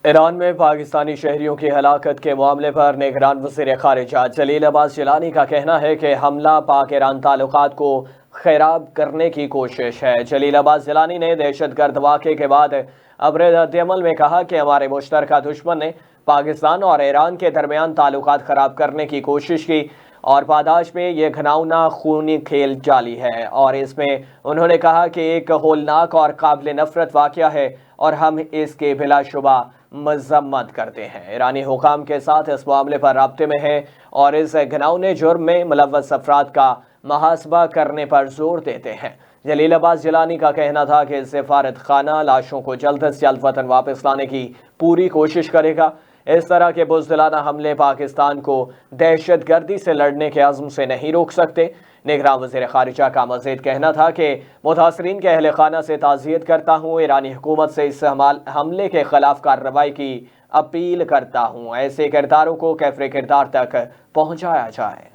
ایران میں پاکستانی شہریوں کی ہلاکت کے معاملے پر نگران وزیر خارجہ جلیل عباس جیلانی کا کہنا ہے کہ حملہ پاک ایران تعلقات کو خراب کرنے کی کوشش ہے۔ جلیل عباس جیلانی نے دہشت گرد واقعے کے بعد ابر رد عمل میں کہا کہ ہمارے مشترکہ دشمن نے پاکستان اور ایران کے درمیان تعلقات خراب کرنے کی کوشش کی اور پاداش میں یہ گھناؤنا خونی کھیل جاری ہے، اور اس میں انہوں نے کہا کہ ایک ہولناک اور قابل نفرت واقعہ ہے اور ہم اس کے بلا شبہ مذمت کرتے ہیں۔ ایرانی حکام کے ساتھ اس معاملے پر رابطے میں ہیں اور اس گھناؤنے جرم میں ملوث افراد کا محاسبہ کرنے پر زور دیتے ہیں۔ جلیل عباس جیلانی کا کہنا تھا کہ سفارت خانہ لاشوں کو جلد از جلد وطن واپس لانے کی پوری کوشش کرے گا۔ اس طرح کے بزدلانہ حملے پاکستان کو دہشت گردی سے لڑنے کے عزم سے نہیں روک سکتے۔ نگراں وزیر خارجہ کا مزید کہنا تھا کہ متاثرین کے اہل خانہ سے تعزیت کرتا ہوں، ایرانی حکومت سے اس حملے کے خلاف کارروائی کی اپیل کرتا ہوں، ایسے کرداروں کو کیفر کردار تک پہنچایا جائے۔